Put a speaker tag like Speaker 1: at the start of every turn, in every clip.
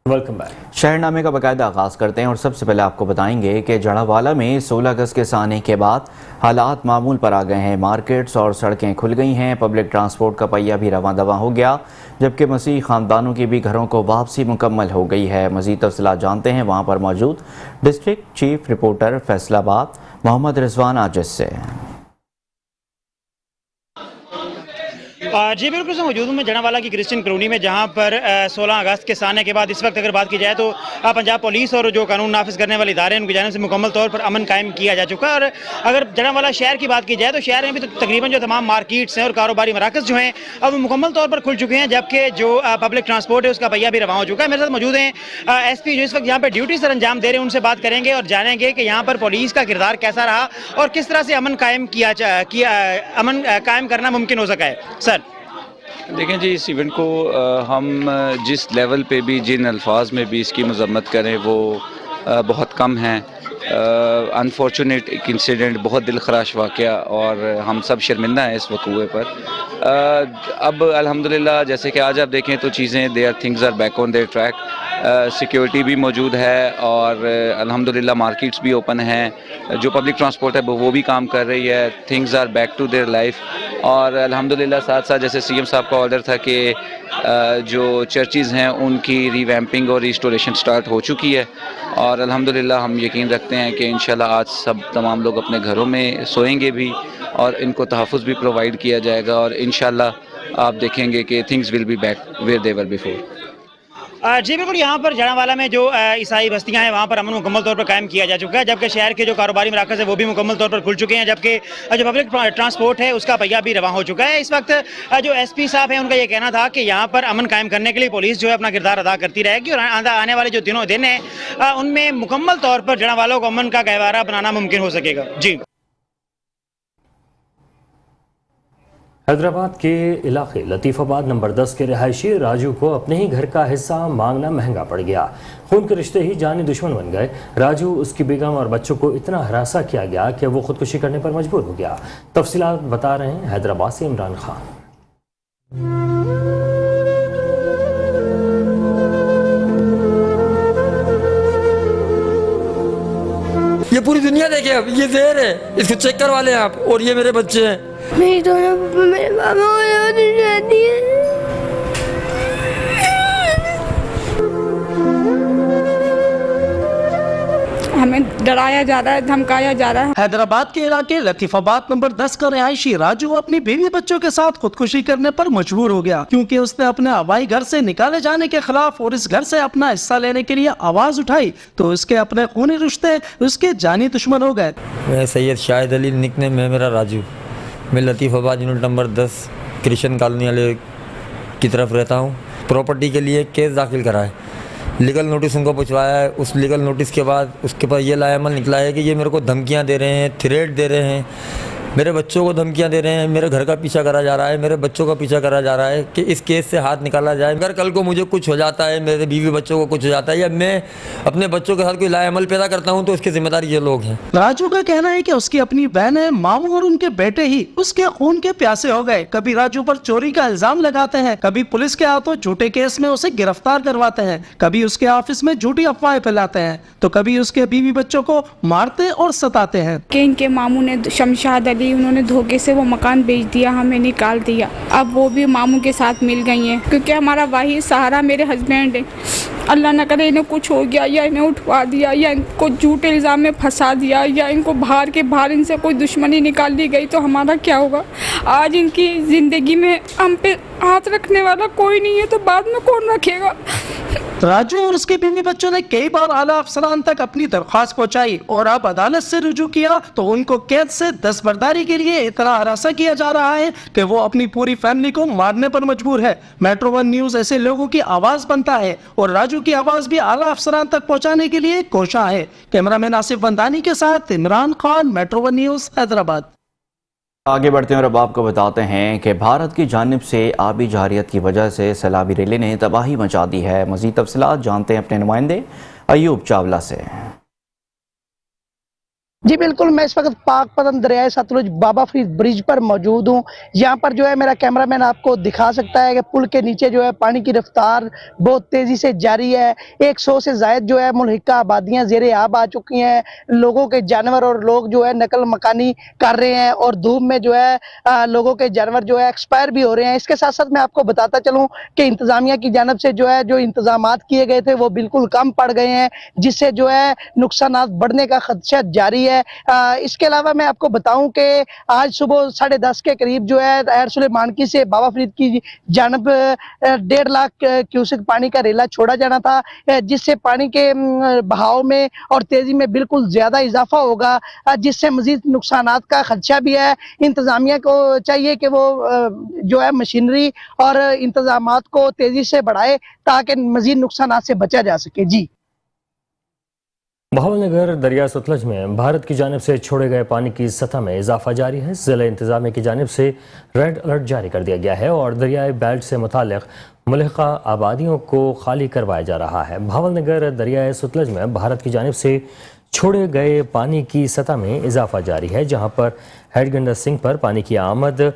Speaker 1: Welcome back.
Speaker 2: शहरनामे का बाकायदा आगाज़ करते हैं और सबसे पहले आपको बताएंगे कि जड़ावाला में 16 अगस्त के साने के बाद हालात मामूल पर आ गए हैं। मार्केट्स और सड़कें खुल गई हैं, पब्लिक ट्रांसपोर्ट का पहिया भी रवां दवां हो गया, जबकि मसीह ख़ानदानों की भी घरों को वापसी मुकम्मल हो गई है। मज़ीद तफसीलात जानते हैं वहाँ पर मौजूद district chief reporter Faisalabad Mohammad Rizwan Ajiz से।
Speaker 3: जी बिल्कुल से मौजूद हूँ मैं जड़ावाला की क्रिश्चियन कॉलोनी में, जहाँ पर 16 अगस्त के साने के बाद इस वक्त अगर बात की जाए तो पंजाब पुलिस और जो कानून नाफिज करने वाले इदारे हैं उनकी जानिब से मुकम्मल तौर पर अमन कायम किया जा चुका है। और अगर जड़ावाला शहर की बात की जाए तो शहर में भी तो तकरीबन जो तमाम मार्केट्स हैं और कारोबारी मराकज़ जो हैं अब मुकम्मल तौर पर खुल चुके हैं, जबकि जो पब्लिक ट्रांसपोर्ट है उसका पहिया भी रवां हो चुका है। मेरे साथ मौजूद हैं SP जो इस वक्त यहाँ पर ड्यूटी सर अंजाम दे रहे हैं, उनसे बात करेंगे और जानेंगे कि यहाँ पर पुलिस का किरदार कैसा रहा और किस तरह से अमन कायम करना मुमकिन हो सका है। सर
Speaker 4: देखें जी, इस इवेंट को हम जिस लेवल पे भी जिन अल्फाज में भी इसकी मज़म्मत करें वो बहुत कम हैं। अनफॉर्चुनेट एक इंसिडेंट, बहुत दिलखराश वाक़या, और हम सब शर्मिंदा हैं इस वक़ूए पर। अब अल्हम्दुलिल्लाह जैसे कि आज आप देखें तो चीज़ें things are back on their track. Security भी मौजूद है और अल्हम्दुलिल्लाह मार्केट्स भी ओपन हैं, जो पब्लिक ट्रांसपोर्ट है वो भी काम कर रही है। Things are back to their life. और अल्हम्दुलिल्लाह साथ साथ जैसे CM साहब का ऑर्डर था कि जो चर्चेज़ हैं उनकी रीवैम्पिंग और रिस्टोरेशन स्टार्ट हो चुकी है, और अल्हम्दुलिल्लाह हम यकीन रखते हैं कि इंशाल्लाह आज सब तमाम लोग अपने घरों में सोएंगे भी और इनको तहफ़्फ़ुज़ भी प्रोवाइड किया जाएगा, और इंशाल्लाह आप देखेंगे कि things will be back where they were before.
Speaker 3: जी बिल्कुल, यहाँ पर जड़ावाला में जो ईसाई बस्तियाँ हैं वहाँ पर अमन मुकम्मल तौर पर कायम किया जा चुका है, जबकि शहर के जो कारोबारी मराकज़ है वो भी मुकम्मल तौर पर खुल चुके हैं, जबकि जो पब्लिक ट्रांसपोर्ट है उसका पहिया भी रवां हो चुका है। इस वक्त जो SP साहब हैं उनका ये कहना था कि यहाँ पर अमन कायम करने के लिए पुलिस जो है अपना किरदार अदा करती रहेगी और आने वाले जो दिन हैं उनमें मुकम्मल तौर पर जड़ावालों को अमन का गहवारा बनाना मुमकिन हो सकेगा। जी
Speaker 1: हैदराबाद के इलाके लतीफ़ाबाद नंबर 10 के रिहायशी राजू को अपने ही घर का हिस्सा मांगना महंगा पड़ गया। खून के रिश्ते ही जानी दुश्मन बन गए। राजू, उसकी बेगम और बच्चों को इतना हरासा किया गया कि वो खुदकुशी करने पर मजबूर हो गया। तफसीलात बता रहे हैं हैदराबाद से इमरान खान।
Speaker 5: ये पूरी दुनिया देखे, अब ये जहर है, इसको चेक करवा लें आप। और ये मेरे बच्चे हैं,
Speaker 6: मेरी दोनों मेरे पापा को रहती है। हमें डराया जा रहा है, धमकाया जा रहा है।
Speaker 7: हैदराबाद के इलाके लतीफाबाद नंबर 10 का रिहायशी राजू अपनी बीवी बच्चों के साथ खुदकुशी करने पर मजबूर हो गया, क्योंकि उसने अपने आबाई घर से निकाले जाने के खिलाफ और इस घर से अपना हिस्सा लेने के लिए आवाज उठाई तो उसके अपने खूनी रिश्ते उसके जानी दुश्मन हो गए।
Speaker 5: मैं सैयद शाहिद अली, निकनेम है मेरा राजू। मैं Latifabad unit number 10 Christian colony वाले की तरफ रहता हूँ। प्रॉपर्टी के लिए केस दाखिल करा है, लीगल नोटिस उनको पहुँचवाया है। उस लीगल नोटिस के बाद उसके पास ये लाएमल निकला है कि ये मेरे को धमकियाँ दे रहे हैं, थ्रेट दे रहे हैं, मेरे बच्चों को धमकियाँ दे रहे हैं, मेरे घर का पीछा करा जा रहा है, मेरे बच्चों का पीछा करा जा रहा है कि इस केस से हाथ निकाला जाए। अगर कल को मुझे कुछ हो जाता है, मेरे बीवी बच्चों को कुछ हो जाता है, या मैं अपने बच्चों के साथ कोई लाएमल पैदा करता हूँ तो उसकी जिम्मेदार ये लोग हैं।
Speaker 7: राजू का कहना है कि उसकी अपनी बहन है, मामू और उनके बेटे ही उसके खून के प्यासे हो गए। कभी राजू पर चोरी का इल्जाम लगाते हैं, कभी पुलिस के हाथों झूठे केस में उसे गिरफ्तार करवाते हैं, कभी उसके ऑफिस में झूठी अफवाहें फैलाते हैं, तो कभी उसके बीवी बच्चों को मारते और सताते हैं।
Speaker 6: कि इनके मामू ने शमशाद अली, उन्होंने धोखे से वो मकान बेच दिया, हमें निकाल दिया। अब वो भी मामू के साथ मिल गई हैं, क्योंकि हमारा वाहिद सहारा मेरे हस्बैंड है। अल्लाह न करे इन्हें कुछ हो गया या इन्हें उठवा दिया या इनको झूठे इल्ज़ाम में फंसा दिया या इनको बाहर इनसे कोई दुश्मनी निकाल दी गई तो हमारा क्या होगा। आज इनकी ज़िंदगी में हम पे हाथ रखने वाला कोई नहीं है तो बाद में कौन रखेगा।
Speaker 7: राजू और उसके बीवी बच्चों ने कई बार आला अफसरान तक अपनी दरख्वास्त पहुंचाई और अब अदालत से रुजू किया तो उनको कैद से दस्तबरदारी के लिए इतना हरासा किया जा रहा है कि वो अपनी पूरी फैमिली को मारने पर मजबूर है। Metro One न्यूज़ ऐसे लोगों की आवाज बनता है और राजू की आवाज भी आला अफसरान तक पहुंचाने के लिए कोशिश है। कैमरामैन आसिफ बंदानी के साथ Imran Khan, Metro One news, Hyderabad.
Speaker 2: आगे बढ़ते हैं और अब आपको बताते हैं कि भारत की जानिब से आबी जारियत की वजह से सैलाबी रैली ने तबाही मचा दी है। मज़ीद तफसीलात जानते हैं अपने नुमाइंदे अयूब चावला से।
Speaker 7: जी बिल्कुल, मैं इस वक्त पाकपतन दरियाए सतलुज बाबा फरीद ब्रिज पर मौजूद हूँ। यहाँ पर जो है मेरा कैमरामैन आपको दिखा सकता है कि पुल के नीचे जो है पानी की रफ्तार बहुत तेज़ी से जारी है। 100 से ज़ायद जो है मुल्हिका आबादियाँ ज़ेरे आब आ चुकी हैं। लोगों के जानवर और लोग जो है नकल मकानी कर रहे हैं और धूप में जो है लोगों के जानवर जो है एक्सपायर भी हो रहे हैं। इसके साथ साथ मैं आपको बताता चलूँ कि इंतज़ामिया की जानब से जो है जो इंतज़ामात किए गए थे वो बिल्कुल कम पड़ गए हैं, जिससे जो है नुकसानात बढ़ने का खदशा जारी है। इसके अलावा मैं आपको बताऊं कि आज सुबह 10:30 के करीब जो है एर सुलेमानकी से बाबा फरीद की जानब 1.5 लाख क्यूसेक पानी का रेला छोड़ा जाना था, जिससे पानी के बहाव में और तेजी में बिल्कुल ज्यादा इजाफा होगा, जिससे मजीद नुकसानात का खदशा भी है। इंतजामिया को चाहिए कि वो जो है मशीनरी और इंतजामात को तेजी से बढ़ाए ताकि मजीद नुकसानात से बचा जा सके। जी
Speaker 1: बहावलनगर दरिया सतलज में भारत की जानिब से छोड़े गए पानी की सतह में इजाफा जारी है। ज़िला इंतज़ामिया की जानिब से रेड अलर्ट जारी कर दिया गया है और दरियाई बेल्ट से मुतालिक मुल्हिका आबादियों को खाली करवाया जा रहा है। बहावलनगर दरियाए सतलज में भारत की जानिब से छोड़े गए पानी की सतह में इजाफा जारी है, जहाँ पर हेडगंडा सिंह पर पानी की आमद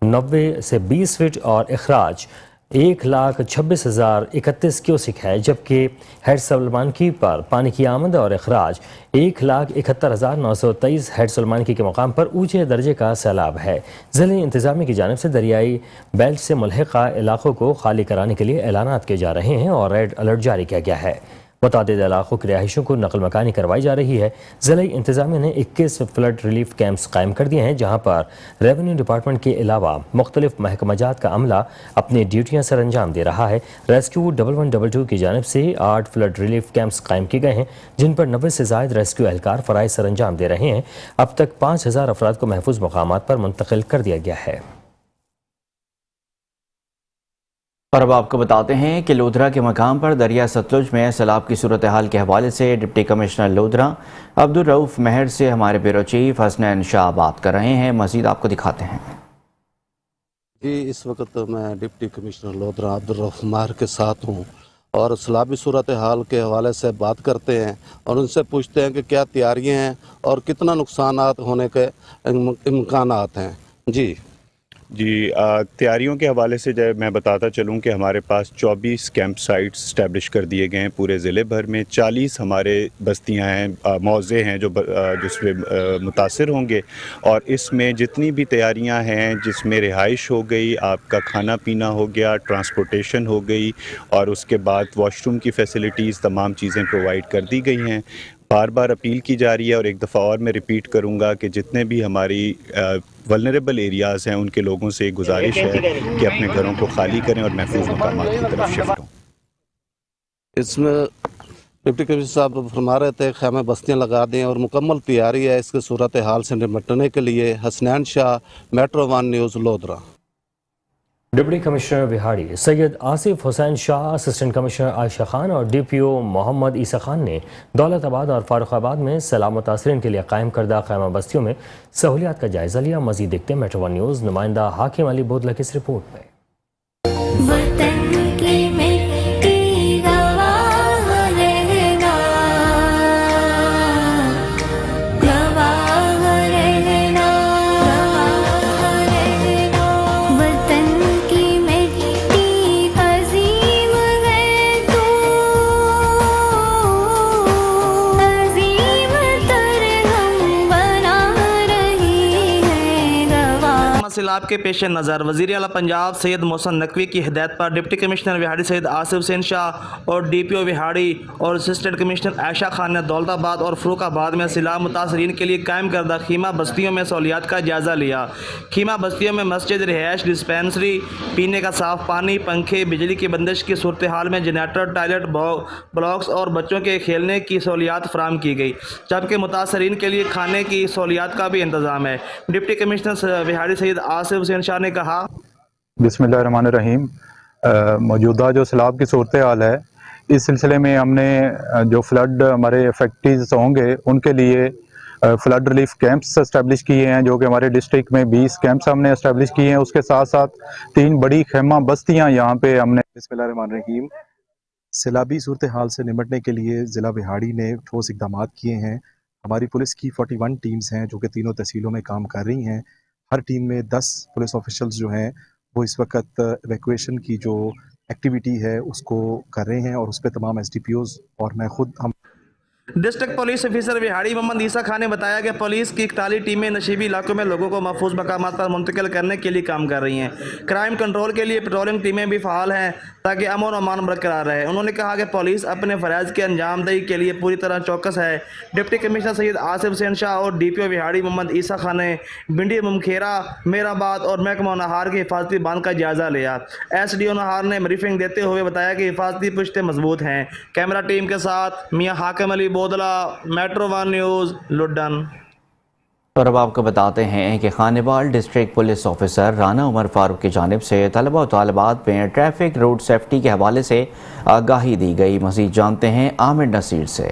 Speaker 1: 90 से 20 फीट और अखराज 1,26,031 क्यूसिक है, जबकि हेड सलमानकी पर पानी की आमद और अखराज 1,71,923 हेड सलमानकी के मकाम पर ऊंचे दर्जे का सैलाब है। ज़िले इंतज़ामिया की जानिब से दरियाई बेल्ट से मुल्हिका इलाकों को खाली कराने के लिए ऐलानात किए जा रहे हैं और रेड अलर्ट जारी किया गया है। मुतादिद इलाकों के रिहायशियों को नकल मकानी करवाई जा रही है। ज़िला इंतज़ामिया ने 21 फ्लड रिलीफ कैंप्स कायम कर दिए हैं, जहाँ पर रेवेन्यू डिपार्टमेंट के अलावा मुख्तलिफ महकमाजात का अमला अपनी ड्यूटियाँ सर अंजाम दे रहा है। रेस्क्यू 1122 की जानिब से 8 फ्लड रिलीफ कैंप्स कायम किए गए हैं, जिन पर 90 से ज़ायद रेस्क्यू एहलकार फ़राइज़ सर अंजाम दे रहे हैं। अब तक 5000 अफराद को महफूज मकामात पर मुंतकिल कर दिया गया है।
Speaker 2: और अब आपको बताते हैं कि लोधरा के मकाम पर दरिया सतलुज में सैलाब की सूरत हाल के हवाले से डिप्टी कमिश्नर लोधरा अब्दुल रऊफ महर से हमारे ब्यूरो चीफ हसनैन शाह बात कर रहे हैं। मज़ीद आपको दिखाते हैं।
Speaker 8: जी इस वक्त मैं डिप्टी कमिश्नर लोधरा अब्दुल रऊफ महर के साथ हूँ और सैलाबी सूरत हाल के हवाले से बात करते हैं और उनसे पूछते हैं कि क्या तैयारियाँ हैं और कितना नुकसानात होने के इम्कानात हैं। जी
Speaker 9: तैयारियों के हवाले से जब मैं बताता चलूं कि हमारे पास 24 कैंप साइट्स इस्टेब्लिश कर दिए गए हैं पूरे ज़िले भर में। 40 हमारे बस्तियां हैं, मौज़े हैं जो जिसमें मुतासिर होंगे और इसमें जितनी भी तैयारियां हैं, जिसमें रिहाइश हो गई, आपका खाना पीना हो गया, ट्रांसपोर्टेशन हो गई और उसके बाद वॉशरूम की फ़ैसिलिटीज़ तमाम चीज़ें प्रोवाइड कर दी गई हैं। बार बार अपील की जा रही है और एक दफ़ा और मैं रिपीट करूंगा कि जितने भी हमारी वल्नरेबल एरियाज़ हैं उनके लोगों से एक गुजारिश है कि अपने घरों को खाली करें और महफूज मकामात की तरफ शिफ्ट हों।
Speaker 8: इसमें डिप्टी कमिश्नर साहब फरमा रहे थे खैमे बस्तियाँ लगा दें और मुकम्मल तैयारी है इसके सूरत हाल से निपटने के लिए। Hasnain Shah, Metro 1 News, Lodhran.
Speaker 1: Deputy commissioner Vehari Syed Asif Hussain Shah, assistant commissioner Ayesha Khan और DPO मोहम्मद ईसा खान ने दौलताबाद और फारुखाबाद में सैलाब मुतासरीन के लिए कायम करदा खैमा बस्तियों में सहूलियात का जायजा लिया। मजीद देखते हैं मेट्रो 1 न्यूज़ नुमाइंदा हाकिम अली बोदला की इस रिपोर्ट में।
Speaker 10: सैलाब के पेश नज़र वज़ीर आला पंजाब सैयद मोहसिन नकवी की हिदायत पर डिप्टी कमिश्नर विहाड़ी सैयद आसिफ हुसैन शाह और DPO विहाड़ी और असिस्टेंट कमिश्नर आयशा खान ने दौलताबाद और फरुखाबाद में सैलाब मुतासरीन के लिए कायम करदा खीमा बस्तियों में सहूलियात का जायज़ा लिया। खीमा बस्तियों में मस्जिद, रिहायश, डिस्पेंसरी, पीने का साफ़ पानी, पंखे, बिजली की बंदिश की सूरत हाल में जनरेटर, टॉयलेट ब्लॉक्स और बच्चों के खेलने की सहूलियात फराहम की गई, जबकि मुतासरीन के लिए खाने की सहूलियात का भी इंतज़ाम है। डिप्टी कमिश्नर विहाड़ी सैयद आसिफ हुसैन शाह ने कहा,
Speaker 11: बिस्मिल्लाहिर्रहमानिर्रहीम। मौजूदा जो सैलाब की सूरत हाल है, इस सिलसिले में हमने जो फ्लड हमारे अफेक्टीज होंगे उनके लिए फ्लड रिलीफ कैंप्स इस्टेब्लिश किए हैं, जो कि हमारे डिस्ट्रिक्ट में 20 कैंप्स हमने इस्टेब्लिश किए हैं। उसके साथ साथ 3 बड़ी खैमा बस्तियां यहाँ पे हमने।
Speaker 12: हमारी पुलिस की 41 टीम्स हैं जो कि तीनों तहसीलों में काम कर रही हैं। हर टीम में 10 पुलिस ऑफिशियल्स जो हैं वो इस वक्त इवैक्यूएशन की जो एक्टिविटी है उसको कर रहे हैं, और उस पर तमाम SDPOs और मैं खुद हम
Speaker 10: district police officer Vehari Mohammad Isa Khan ने बताया कि पुलिस की 41 टीमें नशीबी इलाकों में लोगों को महफूज मकामात पर मुंतकिल करने के लिए काम कर रही हैं। क्राइम कंट्रोल के लिए पेट्रोलिंग टीमें भी फ़ाल हैं ताकि अमन और अमान बरकरार रहे। उन्होंने कहा कि पुलिस अपने फ़राइज़ की अंजामदही के लिए पूरी तरह चौकस है। डिप्टी कमिश्नर सैयद आसिफ हुसैन शाह और DPO विहाड़ी मोहम्मद ईसा खान ने भिंडी, मुमखेरा, मेराबाद और महकमा नहार के हिफाजती बांध का जायज़ा लिया। SDO नहार ने ब्रीफिंग देते हुए बताया कि हिफाजती पुश्तें मजबूत हैं। कैमरा टीम के साथ मियाँ हाकिम अली बोदला, मेट्रो 1 न्यूज़, लुड्डन।
Speaker 2: और अब आपको बताते हैं कि Khanewal district police officer Rana Umar Farooq की जानिब से तलबा और तालिबात में ट्रैफिक रोड सेफ्टी के हवाले से आगाही दी गई। मज़ीद जानते हैं आमिर नसीर से।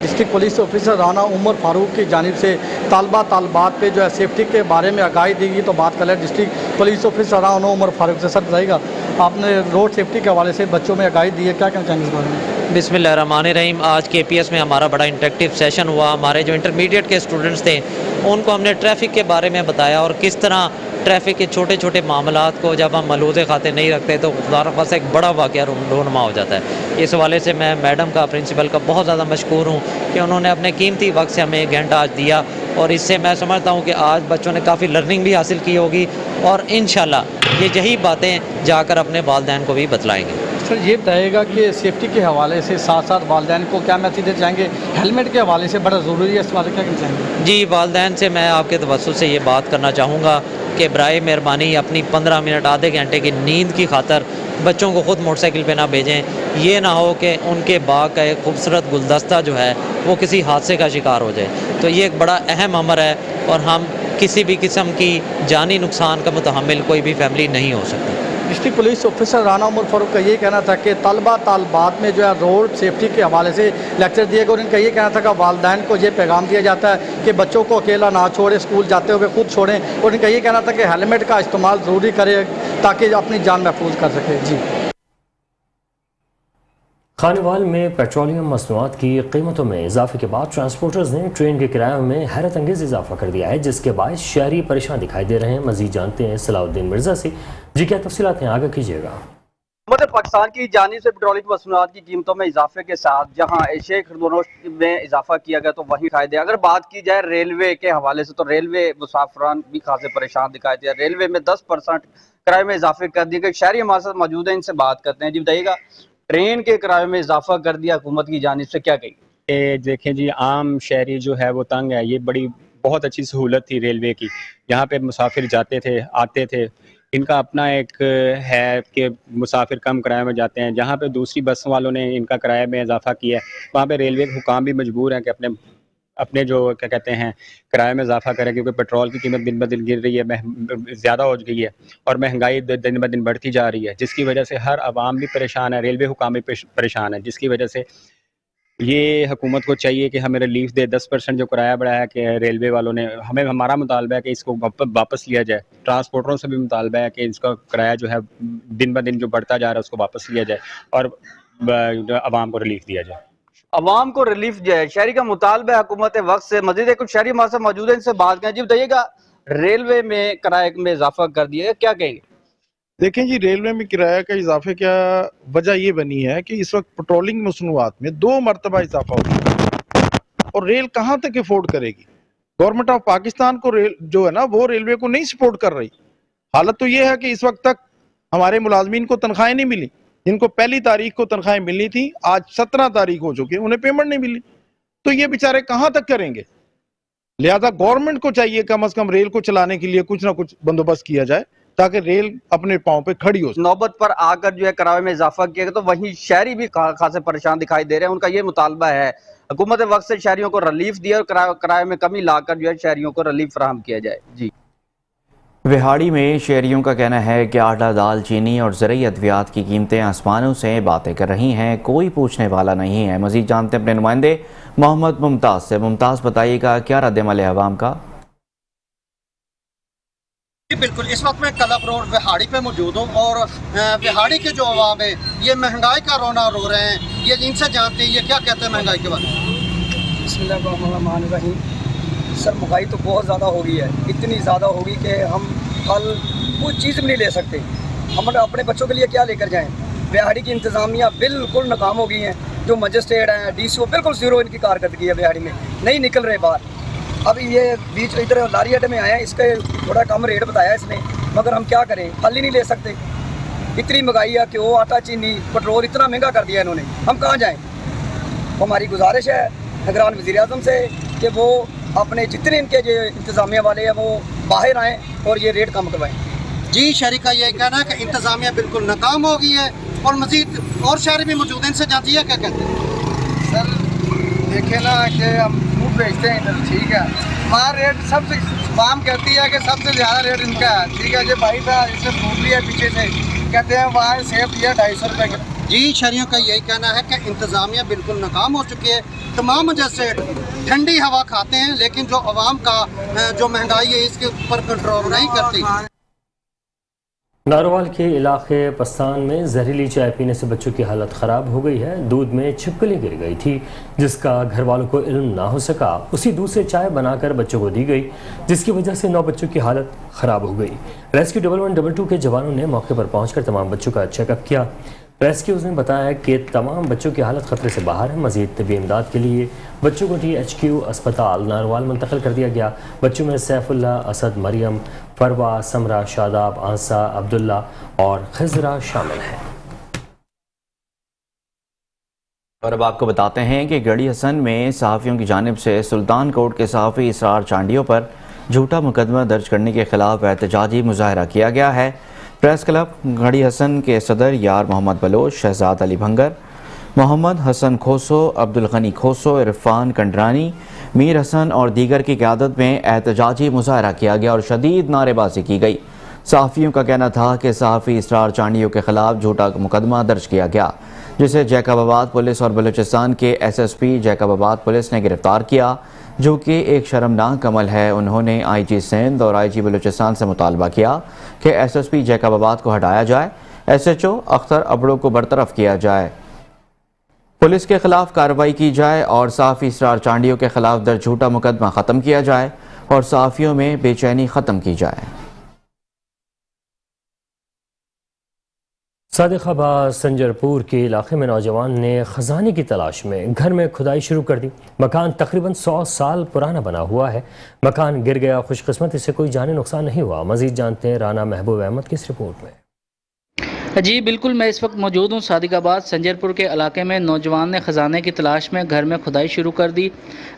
Speaker 13: District police officer Rana Umar Farooq की जानिब से तालिबात पे जो है सेफ्टी के बारे में आगाही दी गई। तो बात कर लें district police officer Rana Umar Farooq से। सर बताइएगा, आपने रोड सेफ्टी के हवाले से बच्चों में आगाही दी है, क्या कहना चाहेंगे इस बारे में?
Speaker 14: बिस्मिल्लाहिर्रहमानिर्रहीम। आज KPS में हमारा बड़ा इंटरेक्टिव सेशन हुआ। हमारे जो इंटरमीडिएट के स्टूडेंट्स थे उनको हमने ट्रैफिक के बारे में बताया और किस तरह ट्रैफिक के छोटे छोटे मामलात को जब हम मलूज़े खाते नहीं रखते तो खुदारख्वास्त एक बड़ा वाक़या रूनुमा हो जाता है। इस हवाले से मैं मैडम का, प्रिंसिपल का बहुत ज़्यादा मशकूर हूँ कि उन्होंने अपने कीमती वक्त से हमें 1 घंटा आज दिया, और इससे मैं समझता हूँ कि आज बच्चों ने काफ़ी लर्निंग भी हासिल की होगी और इंशाल्लाह ये यही बातें जाकर अपने वालिदैन को भी बतलाएँगे।
Speaker 13: सर ये बताइएगा कि सेफ्टी के हवाले से साथ साथ वालिदैन को क्या मैसेज देना चाहेंगे? हेलमेट के हवाले से बड़ा ज़रूरी है, इस बारे में क्या कहना चाहेंगे?
Speaker 14: जी, वालिदैन से मैं आपके तवज्जुह से ये बात करना चाहूँगा कि बराए मेहरबानी अपनी 15 मिनट आधे घंटे की नींद की खातर बच्चों को ख़ुद मोटरसाइकिल पे ना भेजें। ये ना हो कि उनके बाग का एक खूबसूरत गुलदस्ता जो है वो किसी हादसे का शिकार हो जाए। तो ये एक बड़ा अहम अमर है और हम किसी भी किस्म की जानी नुकसान का मुतहम्मिल कोई भी फैमिली नहीं हो सकती।
Speaker 13: District police officer Rana Umar Farooq का ये कहना था कि तालिबात में जो है रोड सेफ्टी के हवाले से लेक्चर दिए गए, और इनका ये कहना था कि वालिदैन को ये पैगाम दिया जाता है कि बच्चों को अकेला ना छोड़ें, स्कूल जाते हुए खुद छोड़ें, और इनका ये कहना था कि हेलमेट का इस्तेमाल ज़रूरी करें ताकि अपनी जान महफूज कर सकें। जी,
Speaker 1: खानेवाल में पेट्रोलियम मसनूआत की कीमतों में इजाफे के बाद ट्रांसपोर्टर्स ने ट्रेन के किरायों में हैरत अंगेज इजाफा कर दिया है, जिसके बायस शहरी परेशान दिखाई दे रहे हैं। मजीद जानते हैं सलाउद्दीन मिर्जा से। जी, क्या तफसीलात हैं, आगे कीजिएगा।
Speaker 15: हुकूमत पाकिस्तान की जानिब से पेट्रोलियम मसनूआत की कीमतों में इजाफे के साथ जहां एशियाई खरदोनोश में इजाफा किया गया तो वही फायदे। अगर बात की जाए रेलवे के हवाले से तो रेलवे मुसाफरान भी खासे परेशान दिखाई दिया। रेलवे में 10% किराए में इजाफे कर दिए गए। शहरी हमारे साथ मौजूद है, इनसे बात करते हैं। जी बताइएगा, ट्रेन के किराए में इजाफा कर दिया हुकूमत की जानिब से, क्या कही?
Speaker 16: देखें जी, आम शहरी जो है वो तंग है। ये बहुत अच्छी सहूलत थी रेलवे की, यहाँ पे मुसाफिर जाते थे आते थे। इनका अपना एक है कि मुसाफिर कम किराए में जाते हैं। जहाँ पे दूसरी बस वालों ने इनका किराए में इजाफा किया है, वहाँ पे रेलवे के हुकाम भी मजबूर हैं कि अपने जो क्या कहते हैं किराए में इजाफा करें, क्योंकि पेट्रोल की कीमत दिन ब दिन गिर रही है, ज़्यादा हो गई है, और महंगाई दिन ब दिन बढ़ती जा रही है, जिसकी वजह से हर आवाम भी परेशान है, रेलवे हुकाम भी परेशान है। जिसकी वजह से ये हुकूमत को चाहिए कि हमें रिलीफ दे। 10% जो किराया बढ़ाया है कि रेलवे वालों ने, हमारा मुतालबा है कि इसको वापस लिया जाए। ट्रांसपोर्टरों से भी मुतालबा है कि इसका किराया जो है दिन ब दिन जो बढ़ता जा रहा है उसको वापस लिया जाए और आवाम को रिलीफ दिया जाए।
Speaker 15: अवाम को रिलीफ जाए, शहरी का मुतालबा है हुकूमत वक्त से। मजीद कुछ शहरी हमारे साथ मौजूद है, इनसे बात करें। जी बताइएगा, रेलवे में किराए में इजाफा कर दिया, क्या कहेंगे?
Speaker 17: देखें जी, रेलवे में किराया का इजाफे का वजह ये बनी है कि इस वक्त पेट्रोलिंग मसनूआत में 2 मरतबा इजाफा हो गया, और रेल कहाँ तक अफोर्ड करेगी? गवर्नमेंट ऑफ पाकिस्तान को रेल जो है ना वो रेलवे को नहीं सपोर्ट कर रही। हालत तो ये है कि इस वक्त तक हमारे मुलाजमीन को तनख्वाहें नहीं मिली। जिनको 1 तारीख को तनख्वाहें मिलनी थी, आज 17 तारीख हो चुकी है, उन्हें पेमेंट नहीं मिली। तो ये बेचारे कहाँ तक करेंगे? लिहाजा गवर्नमेंट को चाहिए कम से कम रेल को चलाने के लिए कुछ ना कुछ बंदोबस्त किया जाए ताकि रेल अपने पांव पे खड़ी हो।
Speaker 15: नौबत पर आकर जो है किराए में इजाफा किया गया तो वहीं शहरी भी खासे परेशान दिखाई दे रहे हैं। उनका ये मुतालबा है हुकूमत वक्त से शहरियों को रिलीफ दिया और किराए में कमी लाकर जो है शहरियों को रिलीफ फराहम किया जाए। जी,
Speaker 2: विहाड़ी में शहरियों का कहना है कि आटा, दाल, चीनी और ज़रूरी अद्वियात की कीमतें आसमानों से बातें कर रही हैं, कोई पूछने वाला नहीं है। मज़ीद जानते हैं अपने नुमाइंदे मोहम्मद मुमताज़ से। मुमताज़, बताइएगा क्या रद्द-ए-अमल है अवाम का?
Speaker 18: जी बिल्कुल, इस वक्त मैं कलब रोड विहाड़ी पे मौजूद हूँ और विहाड़ी के जो अवाम है ये महंगाई का रोना रो रहे हैं। ये इनसे जानते हैं ये क्या कहते हैं महंगाई के बारे में।
Speaker 19: बिस्मिल्लाहिर्रहमानिर्रहीम। सर महंगाई तो बहुत ज़्यादा हो गई है, इतनी ज़्यादा हो गई कि हम कल कोई चीज़ भी नहीं ले सकते। हम अपने बच्चों के लिए क्या लेकर जाएं? बिहाड़ी की इंतज़ामिया बिल्कुल नाकाम हो गई हैं। जो मजिस्ट्रेट हैं, DCO बिल्कुल ज़ीरो इनकी कारकर्दगी है बिहाड़ी में, नहीं निकल रहे बाहर। अभी ये बीच इधर लारी अड्डे में आए हैं, इसका थोड़ा कम रेट बताया इसने, मगर हम क्या करें, फल ही नहीं ले सकते। इतनी महंगाई है कि वो आटा चीनी पेट्रोल इतना महंगा कर दिया इन्होंने, हम कहाँ जाएँ? हमारी गुजारिश है निगरान वज़ीर आज़म से कि वो अपने जितने इनके जो इंतज़ामिया वाले हैं वो बाहर आएँ और ये रेट कम करवाएँ।
Speaker 18: जी, शहरी का यही कहना है कि इंतज़ामिया बिल्कुल नाकाम हो गई है और मज़ीद और शहरी भी मौजूद हैं, इनसे जानती है क्या कहते हैं।
Speaker 19: सर देखे ना कि हम फूड बेचते हैं इधर, ठीक है, हमारा रेट सबसे फार्म कहती है कि सबसे ज़्यादा रेट इनका है, ठीक है। जो भाई था इसने फूड लिया पीछे से, कहते हैं वहाँ सेब दिया 250 रुपये का।
Speaker 18: जी, शहरियों का यही कहना है कि इंतज़ामिया बिल्कुल नाकाम हो चुकी है। तमाम जैसे ठंडी हवा खाते हैं, लेकिन जो आवाम का जो महंगाई है इसके ऊपर कंट्रोल नहीं करती।
Speaker 1: नारोवाल के इलाके पस्तान में जहरीली चाय पीने से बच्चों की हालत ख़राब हो गई है। दूध में छिपकली गिर गई थी जिसका घर वालों को इल्म ना हो सका। उसी दूध से चाय बनाकर बच्चों को दी गई, जिसकी वजह से 9 बच्चों की हालत ख़राब हो गई। रेस्क्यू 1122 के जवानों ने मौके पर पहुंचकर तमाम बच्चों का चेकअप किया। रेस्क्यूज़ ने बताया कि तमाम बच्चों की हालत ख़तरे से बाहर है। मज़ीद तबी इमदाद के लिए बच्चों को THQ अस्पताल नारोवाल मुंतकिल कर दिया गया। बच्चों में सैफुल्ला, असद, मरियम, फरवा, समरा, शादाब, आंसा, अब्दुल्ला और खजरा शामिल हैं।
Speaker 2: और अब आपको बताते हैं कि गढ़ी हसन में सहाफ़ियों की जानिब से सुल्तान कोट के सहाफ़ी इसरार चांडियों पर झूठा मुकदमा दर्ज करने के खिलाफ एहतजाजी मुजाहरा किया गया है। प्रेस क्लब गढ़ी हसन के सदर यार मोहम्मद बलोच, शहजाद अली भंगर, मोहम्मद हसन खोसो, अब्दुल गनी खोसो, इरफान कंडरानी, मीर हसन और दीगर की क़यादत में एहतजाजी मुजाहरा किया गया और शदीद नारेबाजी की गई। सहाफ़ियों का कहना था कि सहाफ़ी इसरार चांडियों के खिलाफ झूठा मुकदमा दर्ज किया गया, जिसे जैकबाबाद पुलिस और बलूचिस्तान के SSP जैकबाबाद पुलिस ने गिरफ्तार किया, जो कि एक शर्मनाक अमल है। उन्होंने IG सिंध और IG बलूचिस्तान से मुतालबा किया कि SSP जैकबाबाद को हटाया जाए, SHO अख्तर अबड़ो को बरतरफ किया जाए, पुलिस के खिलाफ कार्रवाई की जाए और सहाफ़ी इसरार चांडियों के खिलाफ दर्ज झूठा मुकदमा ख़त्म किया जाए और सहाफ़ियों में बेचैनी ख़त्म की जाए।
Speaker 1: सादिकाबाद संजरपुर के इलाके में नौजवान ने खजाने की तलाश में घर में खुदाई शुरू कर दी। मकान तकरीबन 100 साल पुराना बना हुआ है। मकान गिर गया, खुशकिस्मती से कोई जानी नुकसान नहीं हुआ। मजीद जानते हैं राना महबूब अहमद की इस रिपोर्ट में।
Speaker 20: जी बिल्कुल, मैं इस वक्त मौजूद हूँ सादिकाबाद संजरपुर के इलाके में। नौजवान ने ख़जाने की तलाश में घर में खुदाई शुरू कर दी।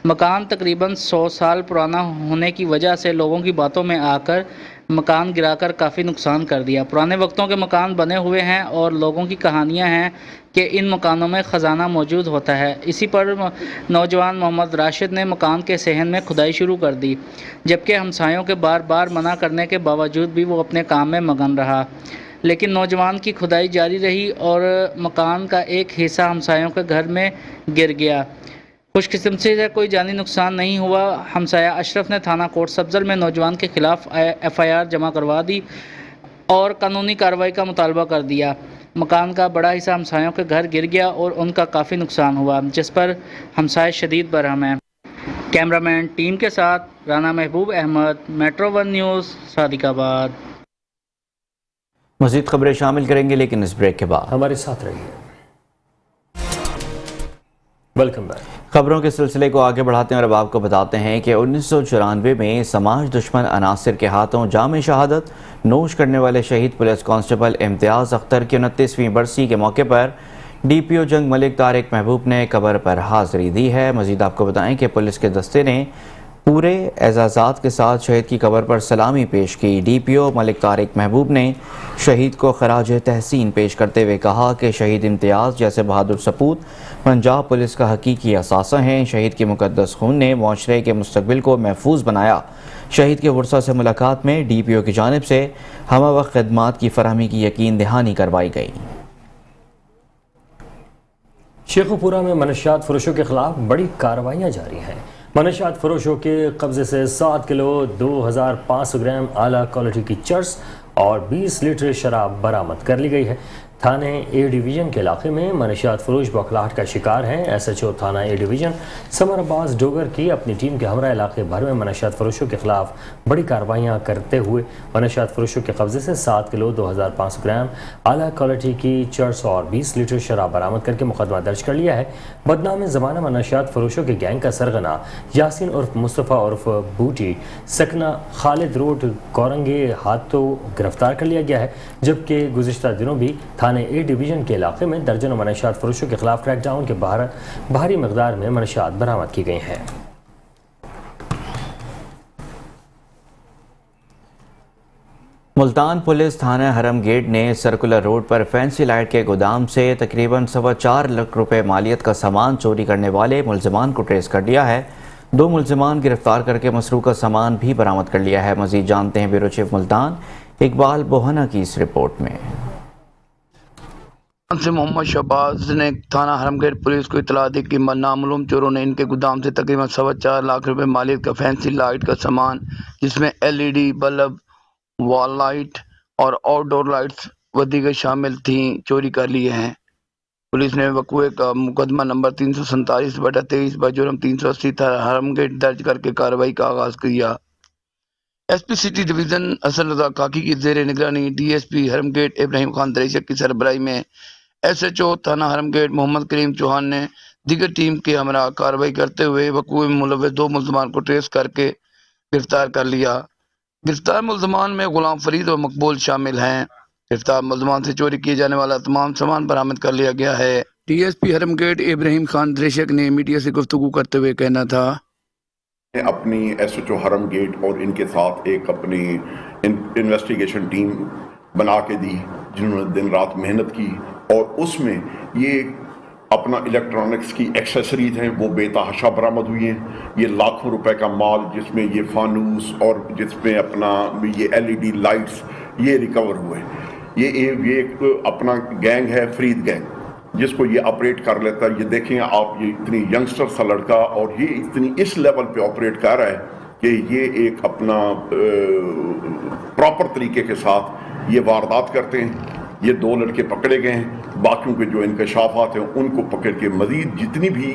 Speaker 20: मकान तकरीबन 100 साल पुराना होने की वजह से लोगों की बातों में आकर मकान गिराकर काफ़ी नुकसान कर दिया। पुराने वक्तों के मकान बने हुए हैं और लोगों की कहानियाँ हैं कि इन मकानों में ख़जाना मौजूद होता है। इसी पर नौजवान मोहम्मद राशिद ने मकान के सहन में खुदाई शुरू कर दी, जबकि हमसायों के बार बार मना करने के बावजूद भी वो अपने काम में मगन रहा। लेकिन नौजवान की खुदाई जारी रही और मकान का एक हिस्सा हमसायों के घर में गिर गया। खुशकिस्मती से कोई जानी नुकसान नहीं हुआ। हमसाया अशरफ ने थाना कोट सब्ज़र में नौजवान के खिलाफ FIR जमा करवा दी और कानूनी कार्रवाई का मुतालबा कर दिया। मकान का बड़ा हिस्सा हमसायों के घर गिर गया और उनका काफ़ी नुकसान हुआ, जिस पर हमसाए शदीद बरहम हैं। कैमरामैन टीम के साथ राना महबूब अहमद, Metro 1 न्यूज़, सादिकाबाद।
Speaker 2: मज़ीद खबरें शामिल करेंगे लेकिन इस ब्रेक के बाद।
Speaker 1: हमारे साथ रहिए। Welcome back.
Speaker 2: खबरों के सिलसिले को आगे बढ़ाते हैं और अब आपको बताते हैं कि 1994 में समाज दुश्मन अनासिर के हाथों जाम शहादत नोश करने वाले शहीद पुलिस कांस्टेबल इम्तियाज़ अख्तर की 29वीं बरसी के मौके पर DPO जंग मलिक तारिक महबूब ने कब्र पर हाज़िरी दी है। मज़ीद आपको बताएं कि पुलिस के दस्ते ने पूरे एजाज़ात के साथ शहीद की कब्र पर सलामी पेश की। DPO मलिक तारिक महबूब ने शहीद को खराज तहसीन पेश करते हुए कहा कि शहीद इम्तियाज़ जैसे बहादुर सपूत पंजाब पुलिस का हकीकी असासा हैं। शहीद के मुकद्दस खून ने मुआशरे के मुस्तकबिल को महफूज बनाया। शहीद के वर्सा से मुलाकात में DPO की जानिब से हमवक्त खिदमात की फराहमी की यकीन दहानी करवाई गई।
Speaker 1: शेखुपुरा में मनशियात फरोशों के खिलाफ बड़ी कार्रवाइयाँ जारी हैं। मनशियात फरोशों के कब्जे से 7 किलो 2500 ग्राम आला क्वालिटी की चर्स और 20 लीटर शराब बरामद कर ली गई है। थाने ए डिवीज़न के इलाके में मनशियात फरोश बौखलाहट का शिकार हैं। SHO थाना ए डिवीज़न समर अब्बास डोगर की अपनी टीम के हमरा इलाके भर में मनशियात फरोशों के खिलाफ बड़ी कार्रवाइयाँ करते हुए मनशियात फरोशों के कब्जे से 7 किलो 2500 ग्राम आला क्वालिटी की चर्स और 20 लीटर शराब बरामद करके मुकदमा दर्ज कर लिया है। बदनाम ज़माना मनशियात फरोशों के गैंग का सरगना यासीन उर्फ मुस्तफ़ा उर्फ बूटी सकना खालिद रोड कोरंगे हाथों गिरफ्तार कर लिया गया है, जबकि गुज़िश्ता दिनों भी थाने ए डिवीज़न के इलाके में दर्जनों मनशियात फरोशों के खिलाफ क्रैकडाउन के भारी मकदार में मनशियात बरामद की गई हैं।
Speaker 2: मुल्तान पुलिस थाना हरम गेट ने सर्कुलर रोड पर फैंसी लाइट के गोदाम से तकरीबन 4.25 लाख रुपए मालियत का सामान चोरी करने वाले मुलजमान को ट्रेस कर लिया है। 2 मुलजमान गिरफ्तार करके मसरूका सामान भी बरामद कर लिया है। मजीद जानते हैं ब्यूरो चीफ मुल्तान इकबाल बोहना की इस रिपोर्ट में।
Speaker 21: से मोहम्मद शहबाज ने थाना हरमगेट पुलिस को इतला दी कि नामालूम चोरों ने इनके गोदाम से तकरीबन 4.25 लाख रुपए मालियत का फैंसी लाइट का सामान, जिसमें LED बल्ब, वॉल लाइट और आउटडोर लाइट्स व दीगर शामिल थी, चोरी कर लिए हैं। पुलिस ने वक़ुए का मुकदमा नंबर 347/23 बजुर्म 380 हरमगेट दर्ज करके कार्रवाई का आगाज़ किया। SP सिटी डिवीज़न हसन रज़ा काकी की ज़ेर निगरानी DSP हरमगेट इब्राहिम खान दरेशक की सरबराही में SHO थाना हरमगेट मोहम्मद करीम चौहान ने दीगर टीम के हमरा कार्रवाई करते हुए वक़ुए में मुलव्वस 2 मुलजमान को ट्रेस करके गिरफ्तार कर लिया। गिरफ्तार मुलजमान में गुलाम फरीद और मकबूल शामिल हैं। गिरफ्तार मुलजमान से चोरी किए जाने वाला तमाम सामान बरामद कर लिया गया है। DSP हरमगेट इब्राहिम खान दरेशक ने मीडिया से गुफ्तगू करते हुए कहना था,
Speaker 22: अपनी SHO हरम गेट और इनके साथ एक अपनी इन्वेस्टिगेशन टीम बना के दी, जिन्होंने दिन रात मेहनत की और उसमें ये अपना इलेक्ट्रॉनिक्स की एक्सेसरीज हैं वो बेतहाशा बरामद हुई हैं। ये लाखों रुपए का माल, जिसमें ये फानूस और जिसमें अपना ये LED लाइट्स ये रिकवर हुए। ये एक अपना गैंग है, फरीद गैंग, जिसको ये ऑपरेट कर लेता है। ये देखें आप, ये इतनी यंगस्टर सा लड़का और ये इतनी इस लेवल पे ऑपरेट कर रहा है कि ये एक अपना प्रॉपर तरीके के साथ ये वारदात करते हैं। ये 2 लड़के पकड़े गए हैं, बाकियों के जो इंकशाफात हैं उनको पकड़ के मजीद जितनी भी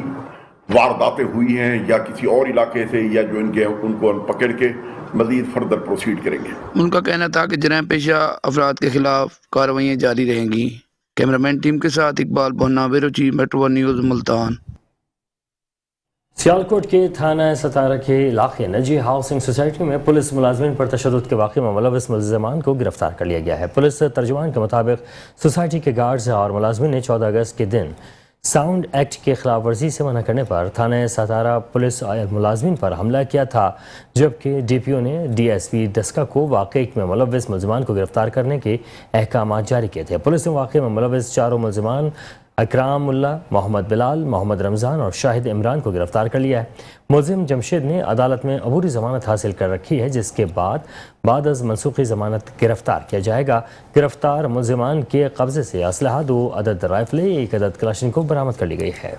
Speaker 22: वारदातें हुई हैं या किसी और इलाके से या जो इनके उनको पकड़ के मजीद फर्दर प्रोसीड करेंगे।
Speaker 21: उनका कहना था कि जराइम पेशा अफराद के खिलाफ कार्रवाइयाँ जारी रहेंगी। कैमरामैन टीम के साथ Iqbal Bohna, bureau chief Metro news Multan.
Speaker 1: Sialkot के थाना सतारा के इलाके नजी हाउसिंग सोसाइटी में पुलिस मुलाजमिन पर तशद्दुद के वाक़े में मुलव्वस मुलज़मान को गिरफ्तार कर लिया गया है। पुलिस तर्जुमान के मुताबिक सोसाइटी के गार्ड्स और मुलाजमिन ने 14 अगस्त के दिन साउंड एक्ट के खिलाफ वर्जी से मना करने पर थाना सतारा पुलिस मुलाजमिन पर हमला किया था, जबकि DPO ने DSP डस्का को वाक़े में मुलव्वस मुलज़मान को गिरफ्तार करने के अहकाम जारी किए थे। पुलिस ने वाक़े में मुलव्वस 4 मुलज़मान अकराम मुल्ला, मोहम्मद बिलाल, मोहम्मद रमज़ान और शाहिद इमरान को गिरफ्तार कर लिया है। मुलजिम जमशेद ने अदालत में अबूरी ज़मानत हासिल कर रखी है, जिसके बाद अज़ मनसूखी ज़मानत गिरफ्तार किया जाएगा। गिरफ्तार मुलजिमान के कब्ज़े से असलहा 2 अदद राइफलें, 1 अदद कलाशनिकोव बरामद कर ली गई है।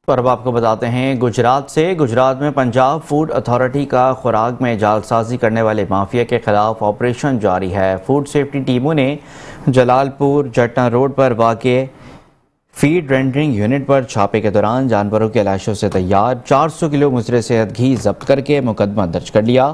Speaker 2: और अब आपको बताते हैं गुजरात से। गुजरात में पंजाब फूड अथॉरिटी का खुराक में जालसाजी करने वाले माफिया के खिलाफ ऑपरेशन जारी है। फूड सेफ्टी टीमों ने जलालपुर जटना रोड पर वाक़े फीड रेंडरिंग यूनिट पर छापे के दौरान जानवरों के लाशों से तैयार 400 किलो मुज़र सेहत घी जब्त करके मुकदमा दर्ज कर लिया।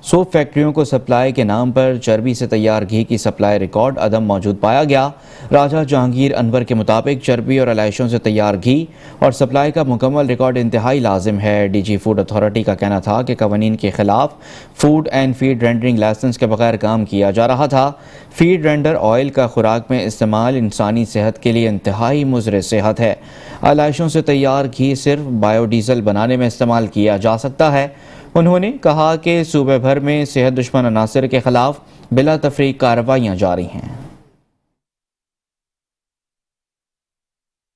Speaker 2: 100 फैक्ट्रियों को सप्लाई के नाम पर चर्बी से तैयार घी की सप्लाई रिकॉर्ड अदम मौजूद पाया गया। राजा जहांगीर अनवर के मुताबिक चर्बी और अलाइशों से तैयार घी और सप्लाई का मुकम्मल रिकॉर्ड इंतहाई लाजिम है। DG फूड अथॉरिटी का कहना था कि कवानीन के खिलाफ food and feed rendering licence के बगैर काम किया जा रहा था। फीड रेंडर ऑयल का खुराक में इस्तेमाल इंसानी सेहत के लिए इंतहाई मुज़र सेहत है। अलाइशों से तैयार घी सिर्फ बायोडीजल बनाने में इस्तेमाल किया जा सकता है। उन्होंने कहा कि सूबे भर में सेहत दुश्मन अनासर के खिलाफ बिला तफरीक कार्रवाइयाँ जारी हैं।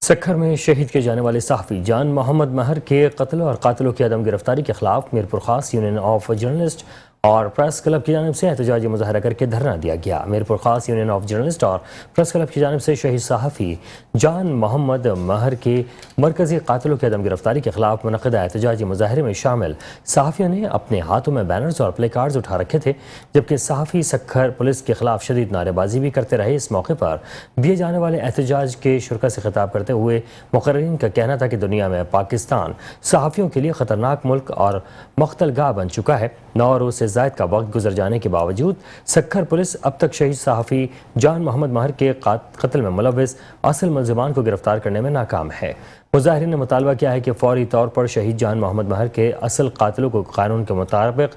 Speaker 1: सक्खर में शहीद किए जाने वाले सहाफ़ी जान मोहम्मद महर के कत्ल और कातिलों की अदम गिरफ्तारी के खिलाफ मीरपुर खास यूनियन ऑफ जर्नलिस्ट اور پریس کلب کی جانب سے احتجاجی مظاہرہ کر کے دھرنا دیا گیا۔ میرپور خاص یونین آف جرنلسٹ اور پریس کلب کی جانب سے شہید صحافی جان محمد مہر کے مرکزی قاتلوں کی عدم گرفتاری کے خلاف منعقدہ احتجاجی مظاہرے میں شامل صحافیوں نے اپنے ہاتھوں میں بینرز اور پلے کارڈز اٹھا رکھے تھے، جبکہ صحافی سکھر پولیس کے خلاف شدید نعرے بازی بھی کرتے رہے۔ اس موقع پر دیے جانے والے احتجاج کے شرکا سے خطاب کرتے ہوئے مقررین کا کہنا تھا کہ دنیا میں پاکستان صحافیوں کے لیے خطرناک ملک اور مقتل گاہ بن چکا ہے۔ 9 روز سے زائد کا وقت گزر جانے کے باوجود سکھر پولیس اب تک شہید صحافی جان محمد مہر کے قتل میں ملوث اصل ملزمان کو گرفتار کرنے میں ناکام ہے۔ مظاہرین نے مطالبہ کیا ہے کہ فوری طور پر شہید جان محمد مہر کے اصل قاتلوں کو قانون کے مطابق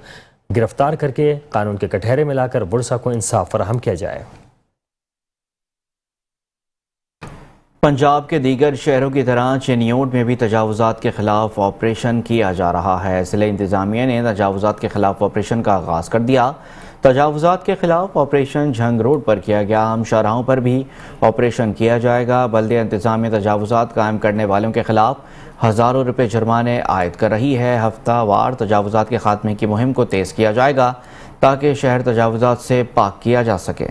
Speaker 1: گرفتار کر کے قانون کے کٹہرے میں لا کر ورثہ کو انصاف فراہم کیا جائے۔
Speaker 2: پنجاب کے دیگر شہروں کی طرح چنیوٹ میں بھی تجاوزات کے خلاف آپریشن کیا جا رہا ہے۔ ضلع انتظامیہ نے تجاوزات کے خلاف آپریشن کا آغاز کر دیا۔ تجاوزات کے خلاف آپریشن جھنگ روڈ پر کیا گیا، ہم شاہراہوں پر بھی آپریشن کیا جائے گا۔ بلدیہ انتظامیہ تجاوزات قائم کرنے والوں کے خلاف ہزاروں روپے جرمانے عائد کر رہی ہے۔ ہفتہ وار تجاوزات کے خاتمے کی مہم کو تیز کیا جائے گا تاکہ شہر تجاوزات سے پاک کیا جا سکے۔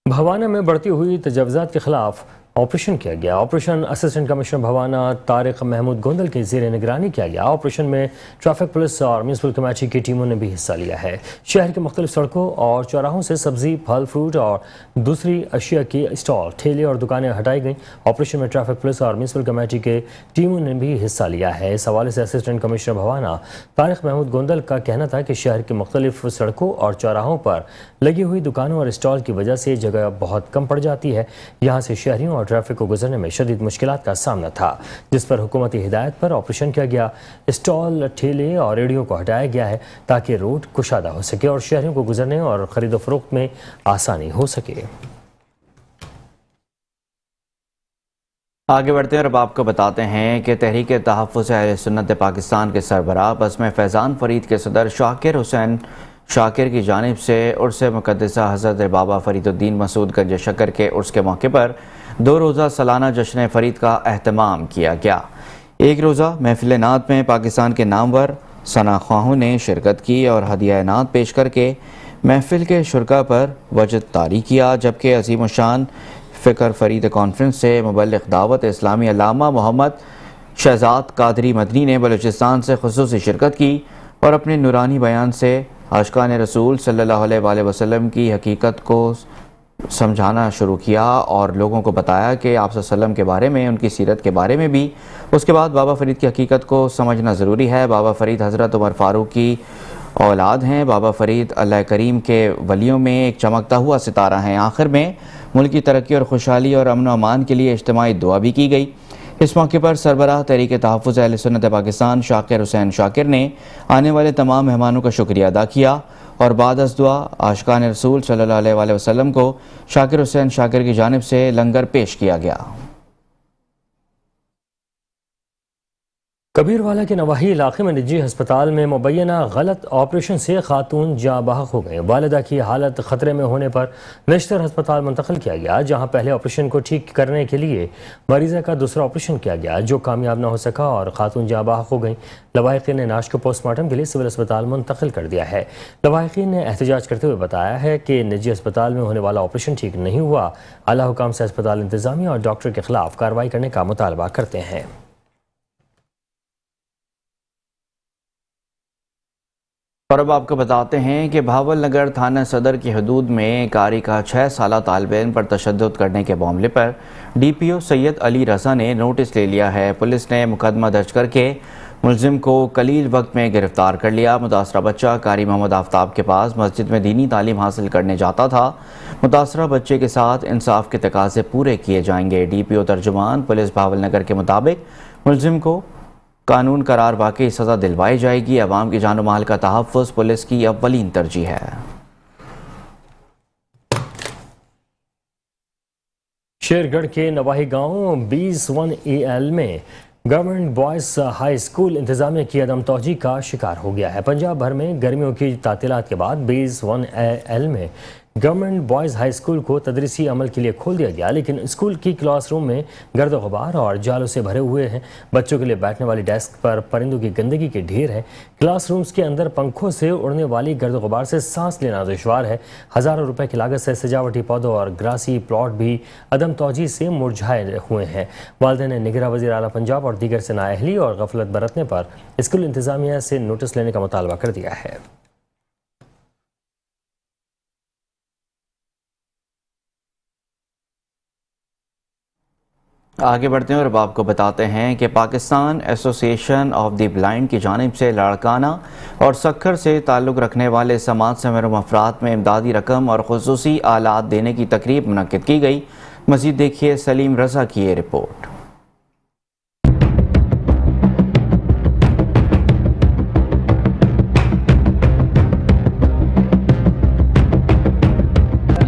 Speaker 1: بھوانہ میں بڑھتی ہوئی تجاوزات کے خلاف آپریشن کیا گیا۔ Operation assistant commissioner Bhowana Tariq Mahmood Gondal کی زیر نگرانی کیا گیا۔ آپریشن میں ٹریفک پولیس اور میونسپل کمیٹی کی ٹیموں نے بھی حصہ لیا ہے۔ شہر کے مختلف سڑکوں اور چوراہوں سے سبزی، پھل، فروٹ اور دوسری اشیاء کی اسٹال، ٹھیلے اور دکانیں ہٹائی گئیں۔ آپریشن میں ٹریفک پولیس اور میونسپل کمیٹی کے ٹیموں نے بھی حصہ لیا ہے۔ اس حوالے سے اسسٹنٹ کمشنر بھوانہ طارق محمود گوندل کا کہنا تھا کہ شہر کے مختلف سڑکوں اور چوراہوں پر لگی ہوئی دکانوں اور اسٹال کی وجہ سے جگہ بہت کم پڑ جاتی ہے۔ یہاں سے شہریوں اور ٹریفک کو گزرنے میں شدید مشکلات کا سامنا تھا، جس پر حکومتی ہدایت پر آپریشن کیا گیا۔ اسٹال، ٹھیلے اور ریڑھیوں کو ہٹایا گیا ہے تاکہ روڈ کشادہ ہو سکے اور شہریوں کو گزرنے اور خرید و فروخت میں آسانی ہو سکے۔
Speaker 2: آگے بڑھتے ہیں اور اب آپ کو بتاتے ہیں کہ تحریک تحفظ اہل سنت پاکستان کے سربراہ بزم فیضان فرید کے صدر شاکر حسین شاکر کی جانب سے عرس مقدسہ حضرت بابا فرید الدین مسعود گنج شکر کے عرس کے موقع پر 2 روزہ سالانہ جشن فرید کا اہتمام کیا گیا۔ 1 روزہ محفل نعت میں پاکستان کے نامور ثنا خواہوں نے شرکت کی اور ہدیہ نعت پیش کر کے محفل کے شرکا پر وجد طاری کیا، جبکہ عظیم الشان فکر فرید کانفرنس سے مبلغ دعوت اسلامی علامہ محمد شہزاد قادری مدنی نے بلوچستان سے خصوصی شرکت کی اور اپنے نورانی بیان سے عاشقان رسول صلی اللہ علیہ وآلہ وسلم کی حقیقت کو سمجھانا شروع کیا اور لوگوں کو بتایا کہ آپ صلی اللہ علیہ وسلم کے بارے میں، ان کی سیرت کے بارے میں بھی۔ اس کے بعد بابا فرید کی حقیقت کو سمجھنا ضروری ہے۔ بابا فرید حضرت عمر فاروق کی اولاد ہیں۔ بابا فرید اللہ کریم کے ولیوں میں ایک چمکتا ہوا ستارہ ہیں۔ آخر میں ملک کی ترقی اور خوشحالی اور امن و امان کے لیے اجتماعی دعا بھی کی گئی۔ اس موقع پر سربراہ تحریک تحفظ اہل سنت پاکستان شاکر حسین شاکر نے آنے والے تمام مہمانوں کا شکریہ ادا کیا اور بعد از دعا عاشقان رسول صلی اللہ علیہ وآلہ وسلم کو شاکر حسین شاکر کی جانب سے لنگر پیش کیا گیا۔
Speaker 1: کبیروالا کے نواحی علاقے میں نجی ہسپتال میں مبینہ غلط آپریشن سے خاتون جاں بحق ہو گئیں۔ والدہ کی حالت خطرے میں ہونے پر نشتر ہسپتال منتقل کیا گیا، جہاں پہلے آپریشن کو ٹھیک کرنے کے لیے مریضہ کا دوسرا آپریشن کیا گیا، جو کامیاب نہ ہو سکا اور خاتون جاں بحق ہو گئیں۔ لواحقین نے نعش کو پوسٹ مارٹم کے لیے سول ہسپتال منتقل کر دیا ہے۔ لواحقین نے احتجاج کرتے ہوئے بتایا ہے کہ نجی ہسپتال میں ہونے والا آپریشن ٹھیک نہیں ہوا۔ اعلیٰ حکام سے ہسپتال انتظامیہ اور ڈاکٹر کے خلاف کارروائی کرنے کا مطالبہ کرتے ہیں۔
Speaker 2: اور اب آپ کو بتاتے ہیں کہ بھاول نگر تھانہ صدر کی حدود میں کاری کا 6 سالہ طالب علم پر تشدد کرنے کے معاملے پر ڈی پی او سید علی رضا نے نوٹس لے لیا ہے۔ پولیس نے مقدمہ درج کر کے ملزم کو قلیل وقت میں گرفتار کر لیا۔ متاثرہ بچہ قاری محمد آفتاب کے پاس مسجد میں دینی تعلیم حاصل کرنے جاتا تھا۔ متاثرہ بچے کے ساتھ انصاف کے تقاضے پورے کیے جائیں گے۔ ڈی پی او ترجمان پولیس بھاول نگر کے مطابق ملزم کو قانون قرار واقعی سزا دلوائی جائے گی۔ عوام کی جان و مال کا تحفظ پولیس کی اولین ترجیح ہے۔
Speaker 1: شیرگڑھ کے نواحی گاؤں 21AL میں گورنمنٹ بوائز ہائی اسکول انتظامیہ کی عدم توجہی کا شکار ہو گیا ہے۔ پنجاب بھر میں گرمیوں کی تعطیلات کے بعد 21AL میں गवर्नमेंट बॉयज़ हाई स्कूल को तदरीसी अमल के लिए खोल दिया गया, लेकिन स्कूल की क्लासरूम में गर्द गुबार और जालों से भरे हुए हैं। बच्चों के लिए बैठने वाली डेस्क पर परिंदों की गंदगी के ढेर है। क्लासरूम्स के अंदर पंखों से उड़ने वाली गर्द गुबार से सांस लेना दुश्वार है। हज़ारों रुपए की लागत से सजावटी पौधों और ग्रासी प्लॉट भी अदम तौजी से मुरझाए हुए हैं। वालिदैन ने निगरां वज़ीर आला पंजाब और दीगर से नाअहली और गफलत बरतने पर स्कूल इंतज़ामिया से नोटिस लेने का मुतालबा कर दिया है।
Speaker 2: आगे बढ़ते हैं और अब आपको बताते हैं कि Pakistan association of the blind की जानिब से लाड़काना और सक्खर से ताल्लुक़ रखने वाले समाज से महरूम अफराद में इमदादी रकम और खुसूसी आलात देने की तकरीब मुनक्किद की गई। मज़ीद देखिए सलीम रज़ा की ये रिपोर्ट।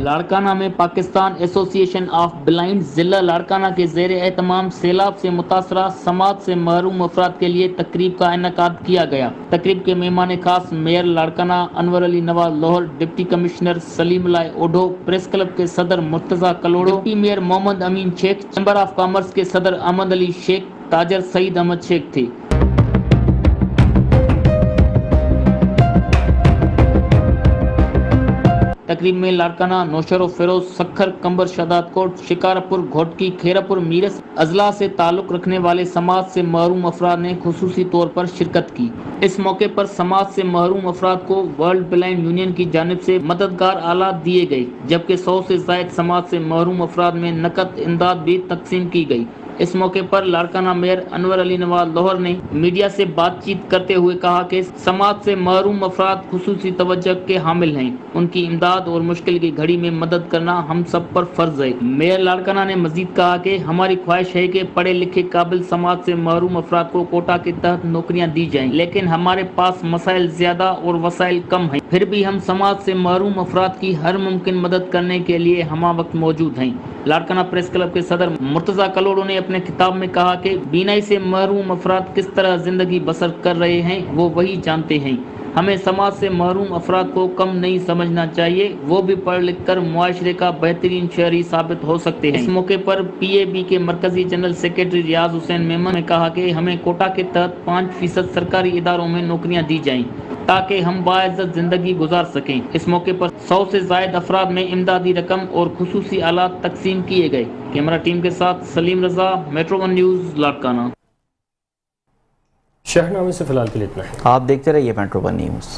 Speaker 3: लाड़काना में पाकिस्तान एसोसिएशन ऑफ ब्लाइंड ज़िला लाड़काना के ज़ेर एहतमाम सैलाब से मुतासरा समाज से महरूम अफराद के लिए तकरीब का इनेकाद किया गया। तकरीब के मेहमान खास mayor Larkana Anwar Ali Nawaz Lahore, deputy commissioner Saleem Lai Odho, press club के सदर Murtaza Kalhoro, deputy mayor Mohammad Amin Sheikh, chamber of commerce के सदर अहमद अली शेख, ताजर सईद अहमद शेख थे। तकरीब में लाड़काना, नौशर फिरोज, सखर, कंबर, शहदाद कोट, शिकारपुर, घोटकी, खेरापुर, मीरस अजला से ताल्लुक़ रखने वाले समाज से महरूम अफराद ने खुसूसी तौर पर शिरकत की। इस मौके पर समाज से महरूम अफराद को वर्ल्ड ब्लाइंड यूनियन की जानिब से मददगार आलात दिए गए, जबकि 100 से ज़ायद समाज से महरूम अफराद में नकद इमदाद भी तकसीम की गई। इस मौके पर लाड़काना मेयर अनवर अली नवाज लाहौर ने मीडिया से बातचीत करते हुए कहा कि समाज से महरूम अफराद खुसूसी तवज्जो के हामिल हैं। उनकी इमदाद और मुश्किल की घड़ी में मदद करना हम सब पर फर्ज है। मेयर लाड़काना ने मजीद कहा कि हमारी ख्वाहिश है कि पढ़े लिखे काबिल समाज से महरूम अफराद को कोटा के तहत नौकरियां दी जाएं, लेकिन हमारे पास मसाइल ज्यादा और वसाइल कम हैं। फिर भी हम समाज से महरूम अफराद की हर मुमकिन मदद करने के लिए हमा वक्त मौजूद हैं। लाड़काना प्रेस क्लब के सदर मुर्तज़ा कलोड़ो ने अपने खिताब में कहा कि बीनाई से महरूम अफराद किस तरह जिंदगी बसर कर रहे हैं वो वही जानते हैं। हमें समाज से महरूम अफराद को कम नहीं समझना चाहिए, वो भी पढ़ लिख कर मुआशरे का बेहतरीन शहरी साबित हो सकते हैं। इस मौके पर PAB के मरकजी जनरल सेक्रेटरी रियाज हुसैन मेमन ने कहा कि हमें कोटा के तहत 5% सरकारी इदारों में नौकरियां दी जाएं ताकि हम बाइज्जत जिंदगी गुजार सकें। इस मौके पर 100 से ज़ायद अफराद में इमदादी रकम और खुसूसी आलात तकसीम किए गए। कैमरा टीम के साथ सलीम रज़ा, मेट्रो 1 न्यूज़, लाड़काना।
Speaker 1: शहरनामे से फिलहाल के लिए इतना है।
Speaker 2: आप देखते रहिए मेट्रो 1 न्यूज़।